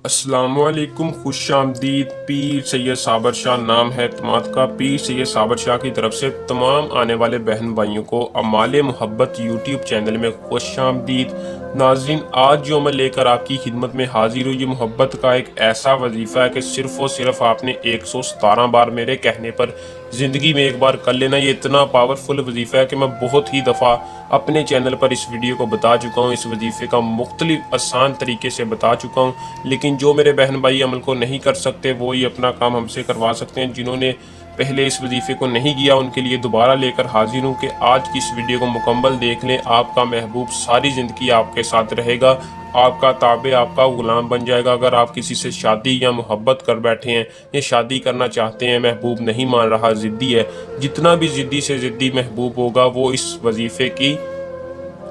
अस्सलाम वालेकुम, खुश आमदीद। पीर सैयद साबर शाह नाम है एतमाद का। पीर सैयद साबर शाह की तरफ से तमाम आने वाले बहन भाइयों को अमाले मोहब्बत यूट्यूब चैनल में खुश आमदीद। नाज़रीन, आज जो मैं लेकर आपकी खिदमत में हाजिर हूँ, ये मोहब्बत का एक ऐसा वजीफ़ा है कि सिर्फ़ और सिर्फ आपने 117 बार मेरे कहने पर ज़िंदगी में एक बार कर लेना। ये इतना पावरफुल वजीफ़ा है कि मैं बहुत ही दफ़ा अपने चैनल पर इस वीडियो को बता चुका हूँ, इस वजीफ़े का मुख्तलिफ आसान तरीके से बता चुका हूँ। लेकिन जो मेरे बहन भाई अमल को नहीं कर सकते, वो ये अपना काम हमसे करवा सकते हैं। जिन्होंने पहले इस वजीफ़े को नहीं किया, उनके लिए दोबारा लेकर हाजिर हूँ कि आज की इस वीडियो को मुकम्मल देख लें। आपका महबूब सारी ज़िंदगी आपके साथ रहेगा, आपका ताबे, आपका ग़ुलाम बन जाएगा। अगर आप किसी से शादी या मोहब्बत कर बैठे हैं या शादी करना चाहते हैं, महबूब नहीं मान रहा, ज़िद्दी है, जितना भी ज़िद्दी से ज़िद्दी महबूब होगा, वो इस वजीफ़े की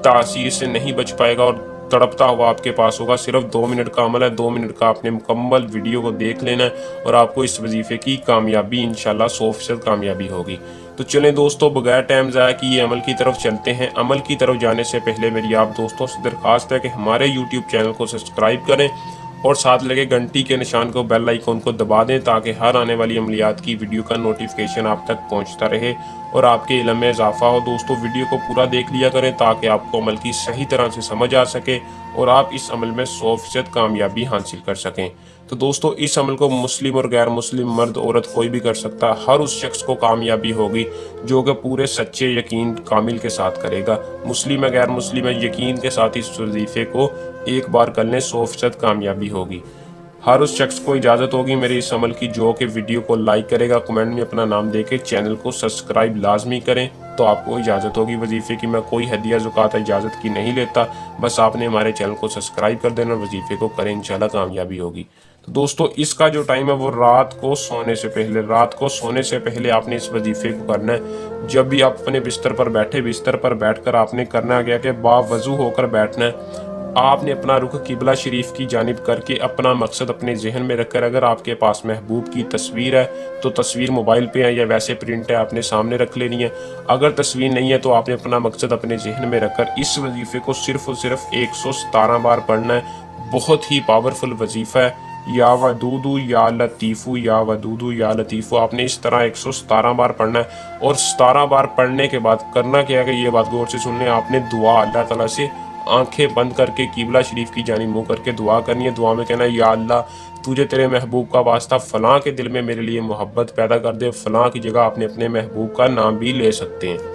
तासीर से नहीं बच पाएगा और तड़पता हुआ आपके पास होगा। सिर्फ 2 मिनट का अमल है, 2 मिनट का आपने मुकम्मल वीडियो को देख लेना है और आपको इस वजीफ़े की कामयाबी इंशाल्लाह 100% कामयाबी होगी। तो चलें दोस्तों, बगैर टाइम ज़ाया किए अमल की तरफ चलते हैं। अमल की तरफ जाने से पहले मेरी आप दोस्तों से दरख्वास्त है कि हमारे यूट्यूब चैनल को सब्सक्राइब करें और साथ लगे घंटी के निशान को, बेल आइकन को दबा दें, ताकि हर आने वाली अमलियात की वीडियो का नोटिफिकेशन आप तक पहुंचता रहे और आपके इल्म में इजाफा हो। दोस्तों, वीडियो को पूरा देख लिया करें ताकि आपको अमल की सही तरह से समझ आ सके और आप इस अमल में 100% कामयाबी हासिल कर सकें। तो दोस्तों, इस अमल को मुस्लिम और गैर मुस्लिम, मर्द औरत कोई भी कर सकता है। हर उस शख्स को कामयाबी होगी जो कि पूरे सच्चे यकीन कामिल के साथ करेगा। मुस्लिम है, गैर मुस्लिम है, यकीन के साथ इस वजीफे को एक बार कर लें, 100% कामयाबी होगी। हर उस शख्स को इजाज़त होगी मेरे इस अमल की जो कि वीडियो को लाइक करेगा, कमेंट में अपना नाम देके चैनल को सब्सक्राइब लाजमी करें, तो आपको इजाज़त होगी वजीफ़े की। मैं कोई हदिया ज़ुकात इजाज़त की नहीं लेता, बस आपने हमारे चैनल को सब्सक्राइब कर देना और वजीफ़े को करें, इंशाल्लाह कामयाबी होगी। तो दोस्तों, इसका जो टाइम है वो रात को सोने से पहले आपने इस वजीफ़े को करना है। जब भी आप अपने बिस्तर पर बैठे, बिस्तर पर बैठकर आपने करना गया कि बावजू होकर बैठना है। आपने अपना रुख किबला शरीफ की जानिब करके अपना मकसद अपने जहन में रखकर, अगर आपके पास महबूब की तस्वीर है तो तस्वीर मोबाइल पे है या वैसे प्रिंट है, आपने सामने रख लेनी है। अगर तस्वीर नहीं है तो आपने अपना मकसद अपने जहन में रखकर इस वजीफे को सिर्फ और सिर्फ 117 बार पढ़ना है। बहुत ही पावरफुल वजीफा है। या वदूदू या लतीफ़ू, या वदूदू या लतीफ़ू, आपने इस तरह 117 बार पढ़ना है। और 17 बार पढ़ने के बाद करना क्या है कि ये बात गौर से सुन लें, आपने दुआ अल्लाह ताला से आंखें बंद करके किबला शरीफ की जानिब मुंह करके दुआ करनी है। दुआ में कहना है, या अल्लाह, तुझे तेरे महबूब का वास्ता, फ़लाँ के दिल में मेरे लिए मोहब्बत पैदा कर दे। फ़लाँ की जगह आपने अपने महबूब का नाम भी ले सकते हैं।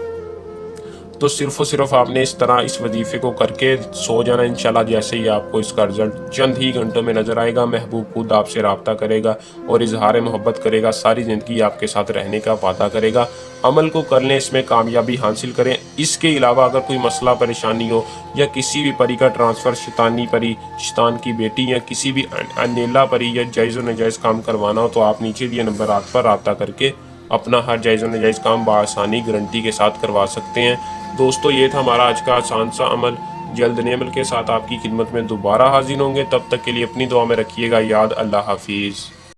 तो सिर्फ और सिर्फ आपने इस तरह इस वजीफे को करके सो जाना। इंशाल्लाह जैसे ही आपको इसका रिजल्ट चंद ही घंटों में नजर आएगा, महबूब खुद आपसे रब्ता करेगा और इजहार मोहब्बत करेगा, सारी ज़िंदगी आपके साथ रहने का वादा करेगा। अमल को कर लें, इसमें कामयाबी हासिल करें। इसके अलावा अगर कोई मसला परेशानी हो या किसी भी परी का ट्रांसफ़र, शैतानी परी, शैतान की बेटी या किसी भी अनेला परी या जायज़ व नाजायज़ काम करवाना हो, तो आप नीचे दिए नंबर पर रब्ता करके अपना हर जायज़ व नाजायज़ काम बआसानी गारंटी के साथ करवा सकते हैं। दोस्तों, ये था हमारा आज का आसान सा अमल। जल्द नए अमल के साथ आपकी खिदमत में दोबारा हाजिर होंगे। तब तक के लिए अपनी दुआ में रखिएगा याद। अल्लाह हाफिज़।